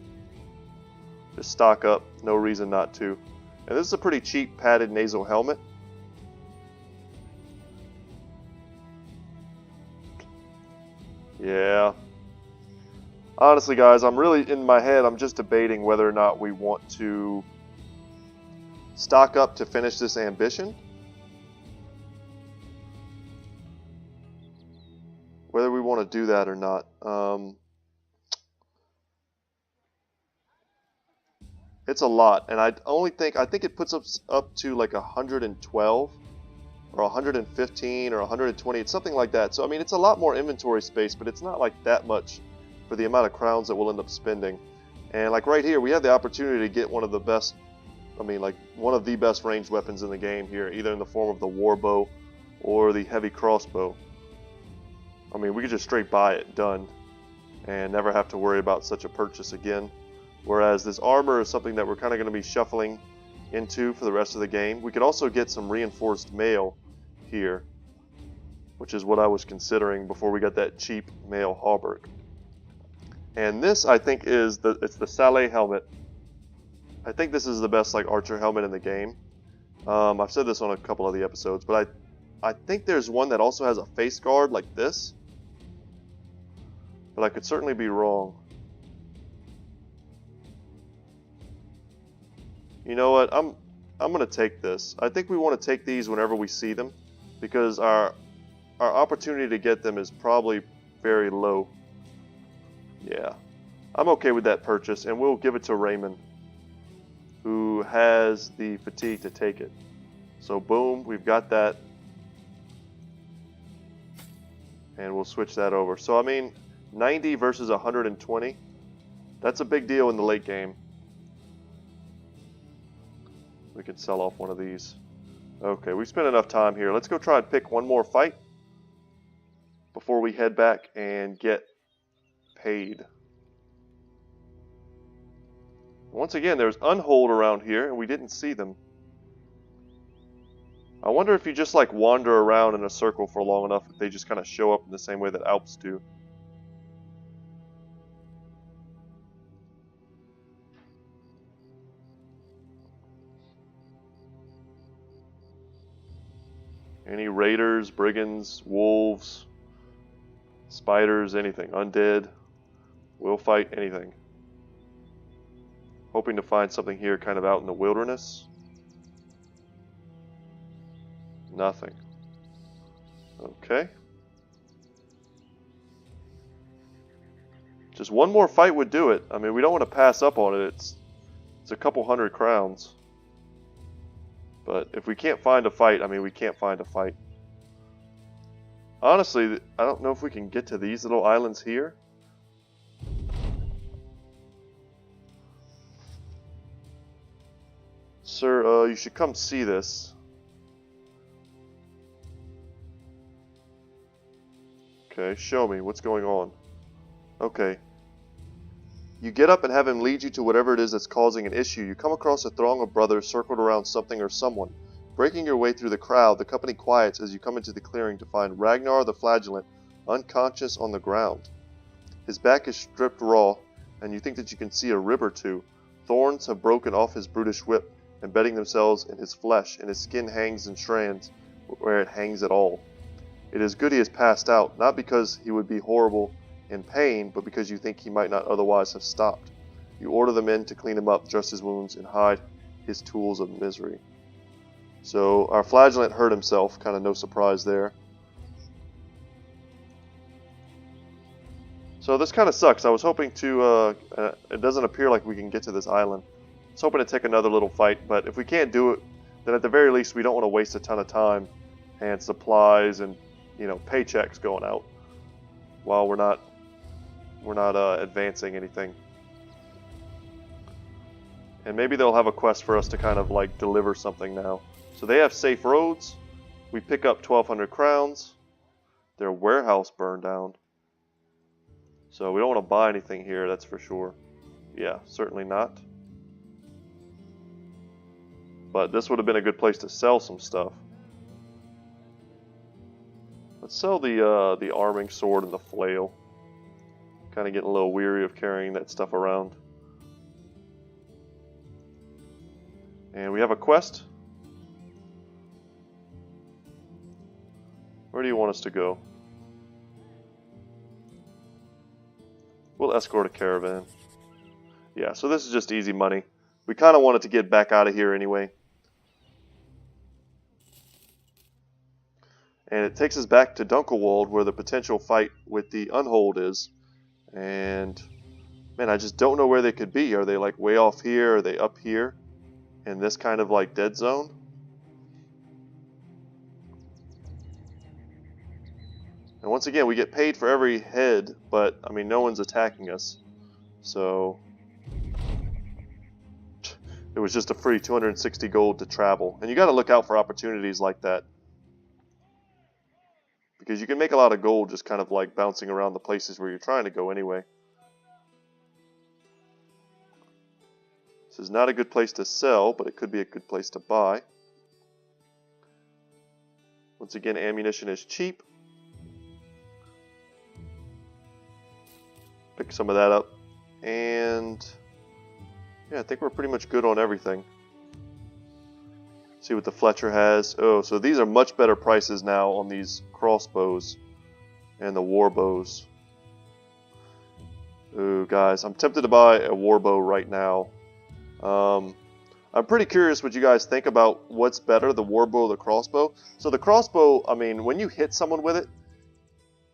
Just stock up, no reason not to. And this is a pretty cheap padded nasal helmet. Yeah. Honestly, guys, I'm really, in my head, I'm just debating whether or not we want to stock up to finish this ambition. Whether we want to do that or not. It's a lot, and I think it puts us up to like 112 or 115 or 120. It's something like that. So I mean, it's a lot more inventory space, but it's not like that much for the amount of crowns that we'll end up spending. And like right here, we have the opportunity to get one of the best, I mean like one of the best ranged weapons in the game here, either in the form of the warbow or the heavy crossbow. I mean, we could just straight buy it, done, and never have to worry about such a purchase again. Whereas this armor is something that we're kind of going to be shuffling into for the rest of the game. We could also get some reinforced mail here, which is what I was considering before we got that cheap mail hauberk. And this, I think, is it's the Saleh helmet. I think this is the best like archer helmet in the game. I've said this on a couple of the episodes, but I think there's one that also has a face guard like this. But I could certainly be wrong. You know what? I'm going to take this. I think we want to take these whenever we see them, because our opportunity to get them is probably very low. Yeah. I'm okay with that purchase, and we'll give it to Raymond, who has the fatigue to take it. So boom, we've got that. And we'll switch that over. So I mean, 90 versus 120. That's a big deal in the late game. We can sell off one of these. Okay, we've spent enough time here. Let's go try and pick one more fight before we head back and get paid. Once again, there's Unhold around here, and we didn't see them. I wonder if you just like wander around in a circle for long enough, if they just kind of show up in the same way that Alps do. Any raiders, brigands, wolves, spiders, anything. Undead. We'll fight anything. Hoping to find something here kind of out in the wilderness. Nothing. Okay. Just one more fight would do it. I mean, we don't want to pass up on it. It's a couple hundred crowns. But if we can't find a fight, I mean, we can't find a fight. Honestly, I don't know if we can get to these little islands here. Sir, you should come see this. Okay, show me. What's going on? Okay. You get up and have him lead you to whatever it is that's causing an issue. You come across a throng of brothers circled around something or someone. Breaking your way through the crowd, the company quiets as you come into the clearing to find Ragnar the Flagellant unconscious on the ground. His back is stripped raw, and you think that you can see a rib or two. Thorns have broken off his brutish whip, embedding themselves in his flesh, and his skin hangs in strands where it hangs at all. It is good he has passed out, not because he would be horrible in pain, but because you think he might not otherwise have stopped. You order the men to clean him up, dress his wounds, and hide his tools of misery. So our Flagellant hurt himself, kind of no surprise there. So this kind of sucks. I was hoping to, it doesn't appear like we can get to this island. I was hoping to take another little fight, but if we can't do it, then at the very least we don't want to waste a ton of time and supplies and you know, paychecks going out while we're not advancing anything. And maybe they'll have a quest for us to kind of like deliver something now. So they have safe roads. We pick up 1,200 crowns. Their warehouse burned down. So we don't want to buy anything here, that's for sure. Yeah, certainly not. But this would have been a good place to sell some stuff. Let's sell the arming sword and the flail. Kind of getting a little weary of carrying that stuff around. And we have a quest. Where do you want us to go? We'll escort a caravan. Yeah, so this is just easy money. We kind of wanted to get back out of here anyway. And it takes us back to Dunkelwald, where the potential fight with the Unhold is. And, man, I just don't know where they could be. Are they, like, way off here? Are they up here? In this kind of, like, dead zone? And once again, we get paid for every head, but, I mean, no one's attacking us. So, it was just a free 260 gold to travel. And you got to look out for opportunities like that. Because you can make a lot of gold just kind of like bouncing around the places where you're trying to go anyway. This is not a good place to sell, but it could be a good place to buy. Once again, ammunition is cheap. Pick some of that up. And yeah, I think we're pretty much good on everything. See what the Fletcher has. Oh, so these are much better prices now on these crossbows and the war bows. Ooh, guys, I'm tempted to buy a war bow right now. I'm pretty curious what you guys think about what's better, the war bow or the crossbow. So the crossbow, I mean, when you hit someone with it,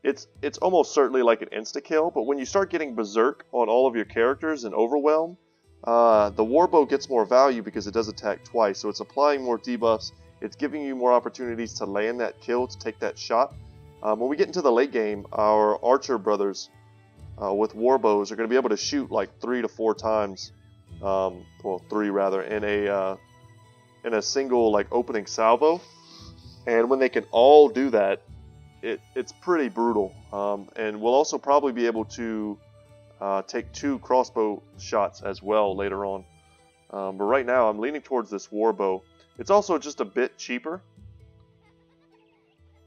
it's almost certainly like an insta-kill, but when you start getting berserk on all of your characters and overwhelm, the warbow gets more value because it does attack twice, so it's applying more debuffs. It's giving you more opportunities to land that kill, to take that shot. When we get into the late game, our archer brothers with warbows are going to be able to shoot like 3 to 4 times, well, 3 rather, in a single like opening salvo. And when they can all do that, it's pretty brutal. And we'll also probably be able to take 2 crossbow shots as well later on. But right now I'm leaning towards this warbow. It's also just a bit cheaper,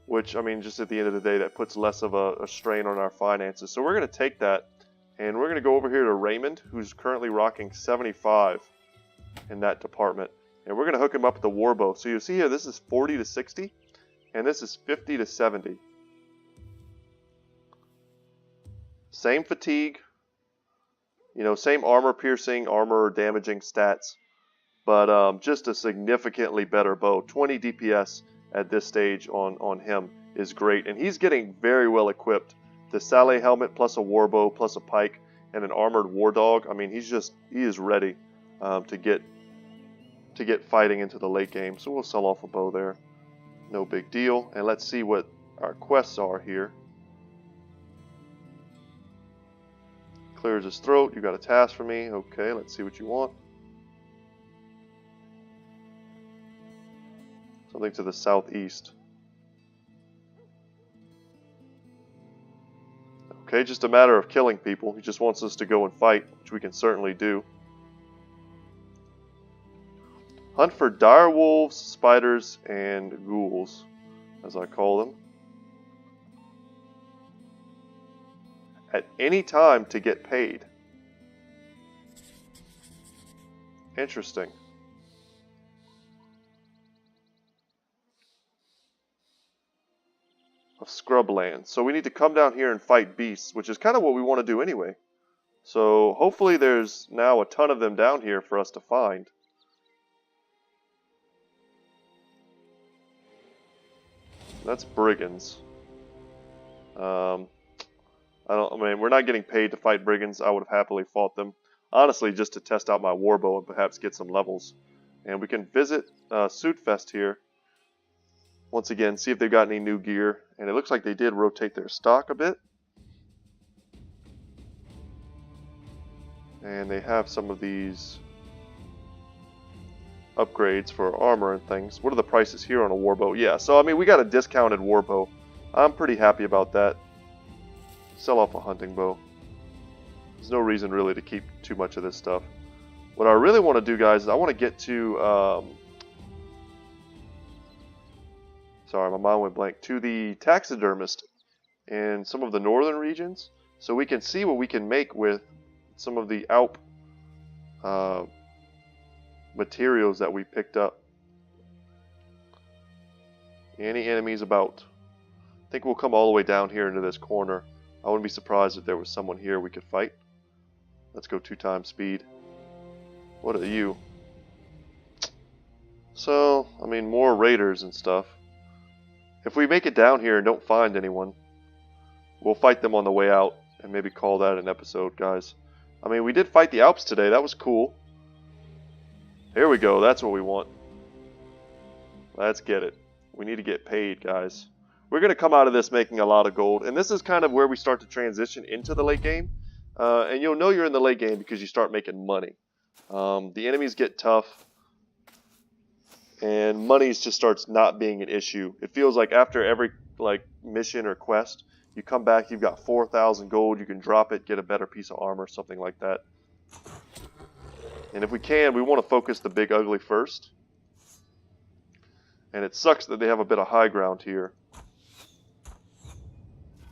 which, I mean, just at the end of the day, that puts less of a strain on our finances. So we're going to take that, and we're going to go over here to Raymond, who's currently rocking 75 in that department. And we're going to hook him up with the warbow. So you see here, this is 40 to 60, and this is 50 to 70. Same fatigue, you know, same armor piercing, armor damaging stats, but just a significantly better bow. 20 DPS at this stage on him is great, and he's getting very well equipped. The Saleh helmet plus a warbow plus a pike and an armored war dog. I mean, he is ready to get fighting into the late game. So we'll sell off a bow there, no big deal. And let's see what our quests are here. Clears his throat. You got a task for me. Okay, let's see what you want. Something to the southeast. Okay, just a matter of killing people. He just wants us to go and fight, which we can certainly do. Hunt for dire wolves, spiders, and ghouls, as I call them. At any time to get paid. Interesting. Of scrubland. So we need to come down here and fight beasts, which is kind of what we want to do anyway. So hopefully there's now a ton of them down here for us to find. That's brigands. I mean, we're not getting paid to fight brigands. I would have happily fought them. Honestly, just to test out my warbow and perhaps get some levels. And we can visit Sudfest here. once again, see if they've got any new gear. And it looks like they did rotate their stock a bit. And they have some of these upgrades for armor and things. What are the prices here on a warbow? Yeah, so I mean, we got a discounted warbow. I'm pretty happy about that. Sell off a hunting bow. There's no reason really to keep too much of this stuff. What I really want to do, guys, is I want to get to... sorry, my mind went blank. To the taxidermist in some of the northern regions, so we can see what we can make with some of the Alp materials that we picked up. Any enemies about? I think we'll come all the way down here into this corner. I wouldn't be surprised if there was someone here we could fight. Let's go 2 times speed. What are you? So, I mean, more raiders and stuff. If we make it down here and don't find anyone, we'll fight them on the way out and maybe call that an episode, guys. I mean, we did fight the Alps today. That was cool. Here we go. That's what we want. Let's get it. We need to get paid, guys. We're going to come out of this making a lot of gold. And this is kind of where we start to transition into the late game. And you'll know you're in the late game because you start making money. The enemies get tough. And money just starts not being an issue. It feels like after every mission or quest, you come back, you've got 4,000 gold, you can drop it, get a better piece of armor, something like that. And if we can, we want to focus the big ugly first. And it sucks that they have a bit of high ground here.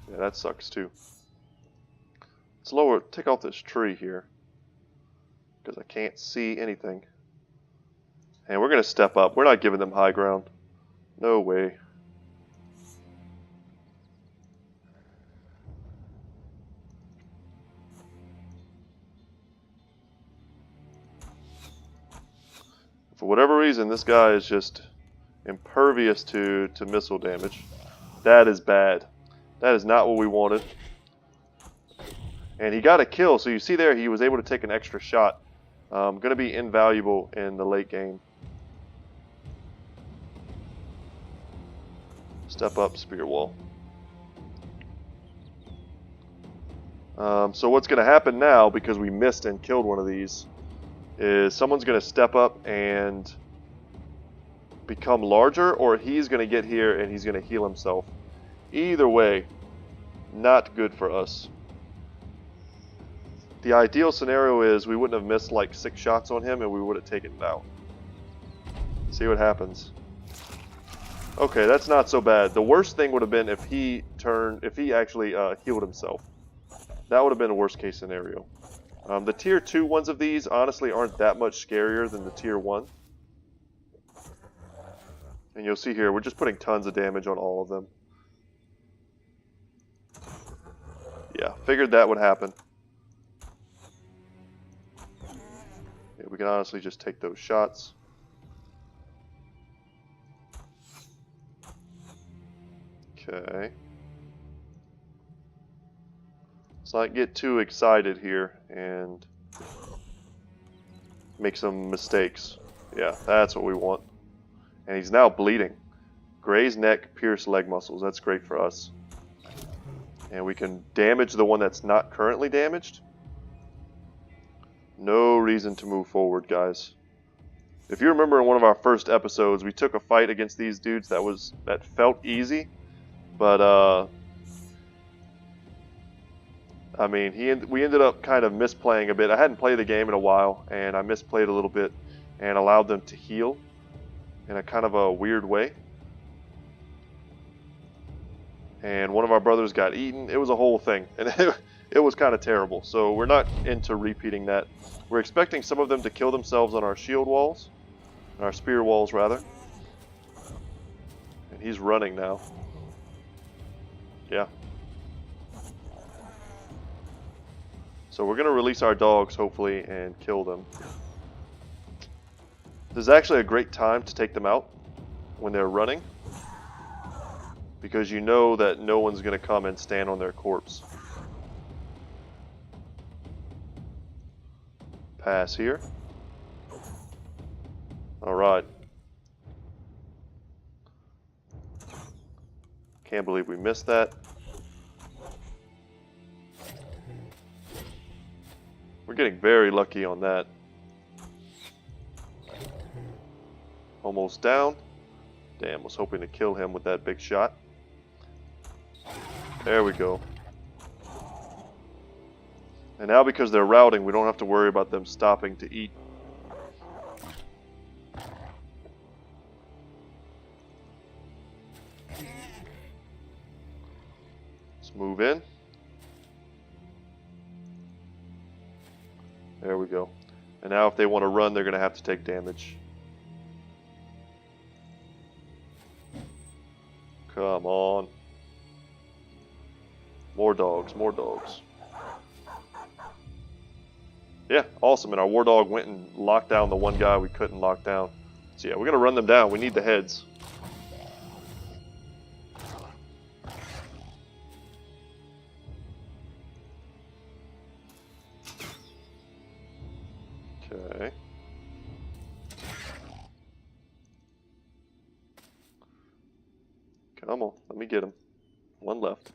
Yeah, that sucks too. Let's lower, take off this tree here, because I can't see anything. And we're going to step up. We're not giving them high ground. No way. For whatever reason, this guy is just impervious to missile damage. That is bad. That is not what we wanted. And he got a kill, so you see there he was able to take an extra shot. Going to be invaluable in the late game. Step up, spear wall. So what's going to happen now, because we missed and killed one of these, is someone's going to step up and become larger, or he's going to get here and he's going to heal himself. Either way, not good for us. The ideal scenario is we wouldn't have missed like 6 shots on him and we would have taken it out. See what happens. Okay, that's not so bad. The worst thing would have been if he actually healed himself. That would have been a worst case scenario. The tier 2 ones of these honestly aren't that much scarier than the tier 1. And you'll see here, we're just putting tons of damage on all of them. Yeah, figured that would happen. Yeah, we can honestly just take those shots. Okay. Let's not get too excited here and make some mistakes. Yeah, that's what we want. And he's now bleeding. Graze neck, pierce leg muscles. That's great for us. And we can damage the one that's not currently damaged. No reason to move forward, guys. If you remember in one of our first episodes, we took a fight against these dudes that felt easy. But, I mean, we ended up kind of misplaying a bit. I hadn't played the game in a while, and I misplayed a little bit and allowed them to heal in a kind of a weird way. And one of our brothers got eaten. It was a whole thing, and it was kind of terrible. So we're not into repeating that. We're expecting some of them to kill themselves on our shield walls, our spear walls rather. And he's running now. Yeah. So we're going to release our dogs, hopefully, and kill them. This is actually a great time to take them out when they're running, because you know that no one's going to come and stand on their corpse. Pass here. Alright. Can't believe we missed that. We're getting very lucky on that. Almost down. Damn, was hoping to kill him with that big shot. There we go. And now because they're routing, we don't have to worry about them stopping to eat. Let's move in. There we go. And now if they want to run, they're going to have to take damage. Come on. More dogs, more dogs. Yeah, awesome. And our war dog went and locked down the one guy we couldn't lock down. So yeah, we're going to run them down. We need the heads. Okay. Come on, let me get him. One left.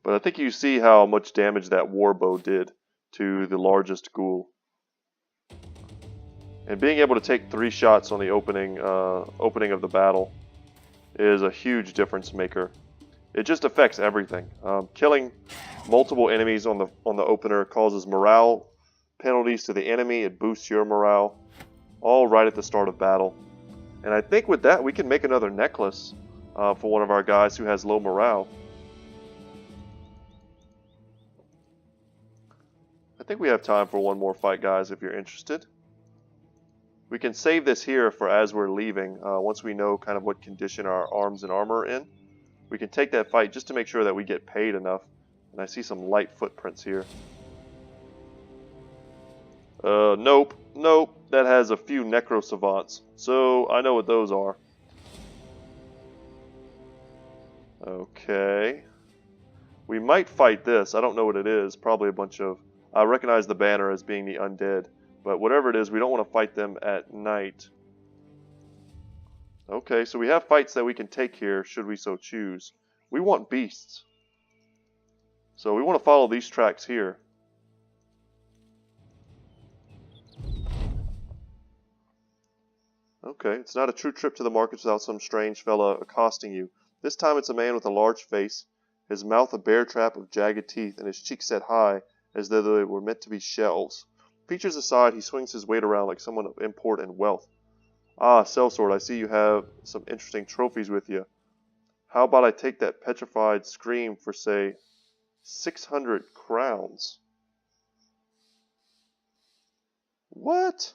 But I think you see how much damage that warbow did to the largest ghoul. And being able to take 3 shots on the opening of the battle is a huge difference maker. It just affects everything. Killing multiple enemies on the opener causes morale penalties to the enemy. It boosts your morale, all right at the start of battle. And I think with that we can make another necklace for one of our guys who has low morale. I think we have time for one more fight, guys, if you're interested. We can save this here for as we're leaving, once we know kind of what condition our arms and armor are in. We can take that fight just to make sure that we get paid enough. And I see some light footprints here. Nope. Nope. That has a few Necro Savants. So I know what those are. Okay. We might fight this. I don't know what it is. Probably a bunch of... I recognize the banner as being the undead. But whatever it is, we don't want to fight them at night. Okay, so we have fights that we can take here, should we so choose. We want beasts. So we want to follow these tracks here. Okay, it's not a true trip to the markets without some strange fella accosting you. This time it's a man with a large face, his mouth a bear trap of jagged teeth, and his cheeks set high, as though they were meant to be shelves. Features aside, he swings his weight around like someone of import and wealth. Ah, Sellsword, I see you have some interesting trophies with you. How about I take that petrified scream for, say, 600 crowns? What?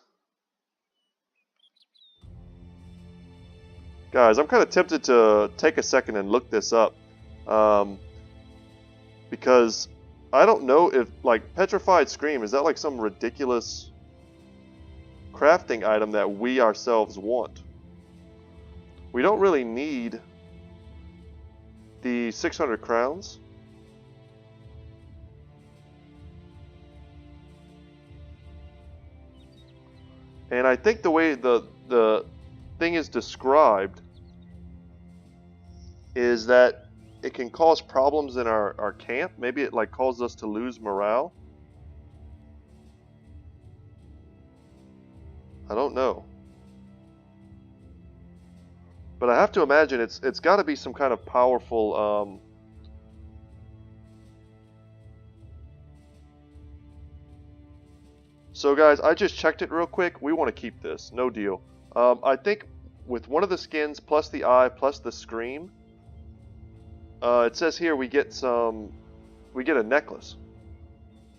Guys, I'm kind of tempted to take a second and look this up. Because I don't know if, like, petrified scream, is that like some ridiculous crafting item that we ourselves want? We don't really need the 600 crowns. And I think the way the thing is described is that it can cause problems in our camp. Maybe it like causes us to lose morale. I don't know. But I have to imagine it's got to be some kind of powerful So guys, I just checked it real quick. We want to keep this. No deal. I think with one of the skins plus the eye plus the scream, it says here we get a necklace.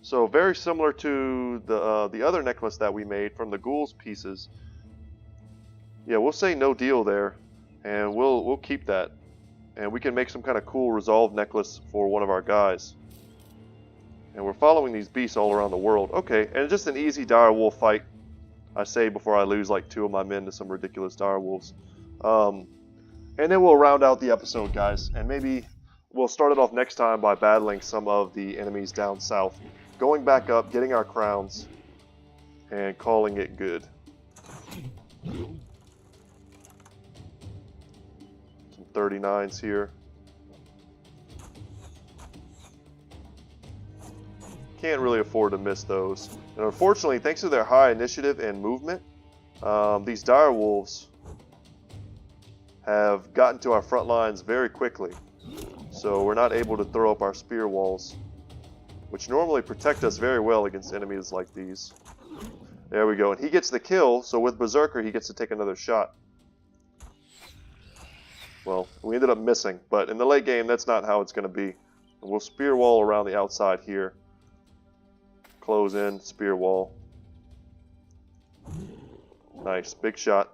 So very similar to the other necklace that we made from the ghouls pieces. Yeah, we'll say no deal there, and we'll keep that, and we can make some kind of cool resolve necklace for one of our guys. And we're following these beasts all around the world. Okay, and just an easy direwolf fight, I say, before I lose like 2 of my men to some ridiculous direwolves. And then we'll round out the episode, guys, and maybe we'll start it off next time by battling some of the enemies down south. Going back up, getting our crowns, and calling it good. Some 39s here. Can't really afford to miss those. And unfortunately, thanks to their high initiative and movement, these dire wolves have gotten to our front lines very quickly. So we're not able to throw up our spear walls, which normally protect us very well against enemies like these. There we go. And he gets the kill, so with Berserker he gets to take another shot. Well, we ended up missing, but in the late game that's not how it's going to be. And we'll spear wall around the outside here. Close in, spear wall. Nice, big shot.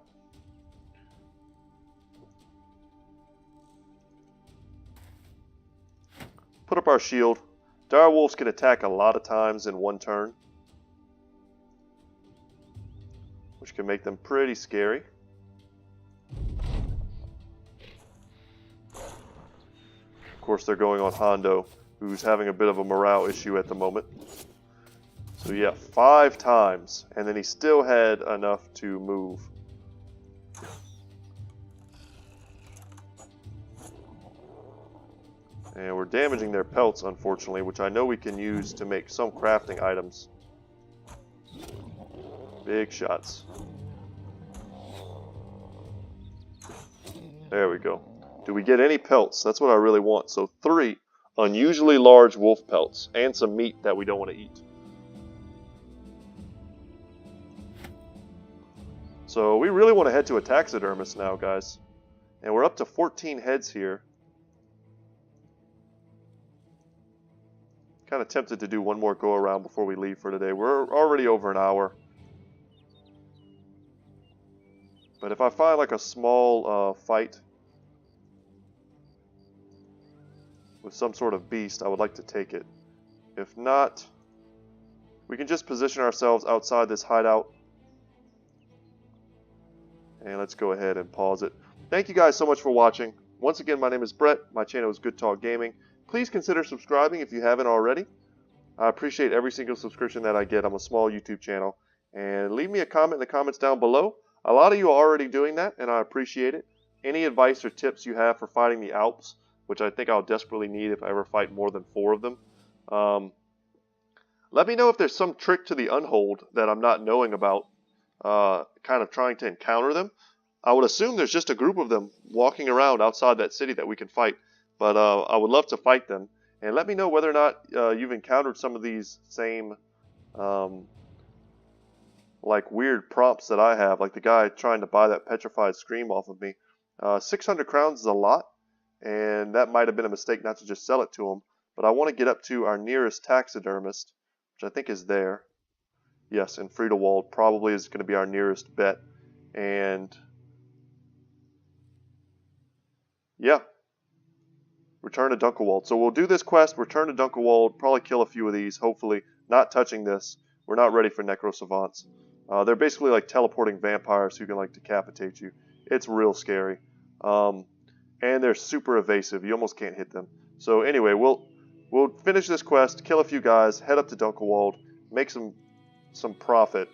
Put up our shield. Dire wolves can attack a lot of times in one turn, which can make them pretty scary. Of course, they're going on Hondo, who's having a bit of a morale issue at the moment. So yeah, 5 times, and then he still had enough to move. And we're damaging their pelts, unfortunately, which I know we can use to make some crafting items. Big shots. There we go. Do we get any pelts? That's what I really want. So 3 unusually large wolf pelts, and some meat that we don't want to eat. So we really want to head to a taxidermist now, guys. And we're up to 14 heads here. Kind of tempted to do one more go around before we leave for today. We're already over an hour. But if I find like a small fight with some sort of beast, I would like to take it. If not, we can just position ourselves outside this hideout. And let's go ahead and pause it. Thank you guys so much for watching. Once again, my name is Brett. My channel is Good Talk Gaming. Please consider subscribing if you haven't already. I appreciate every single subscription that I get. I'm a small YouTube channel. And leave me a comment in the comments down below. A lot of you are already doing that, and I appreciate it. Any advice or tips you have for fighting the Alps, which I think I'll desperately need if I ever fight more than 4 of them. Let me know if there's some trick to the Unhold that I'm not knowing about, kind of trying to encounter them. I would assume there's just a group of them walking around outside that city that we can fight. But I would love to fight them. And let me know whether or not you've encountered some of these same like weird prompts that I have. Like the guy trying to buy that petrified scream off of me. 600 crowns is a lot. And that might have been a mistake not to just sell it to him. But I want to get up to our nearest taxidermist, which I think is there. Yes, and Friedewald probably is going to be our nearest bet. And yeah. Return to Dunkelwald. So we'll do this quest, return to Dunkelwald, probably kill a few of these, hopefully. Not touching this. We're not ready for Necro Savants. They're basically like teleporting vampires who can like decapitate you. It's real scary. And they're super evasive. You almost can't hit them. So anyway, we'll finish this quest, kill a few guys, head up to Dunkelwald, make some profit,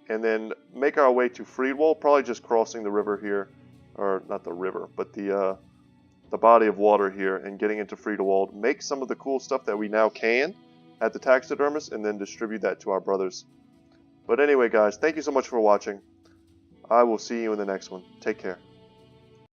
and then make our way to Friedewald, probably just crossing the river here. Or not the river, but the body of water here and getting into Friedewald, make some of the cool stuff that we now can at the taxidermist, and then distribute that to our brothers. But anyway, guys, thank you so much for watching. I will see you in the next one. Take care.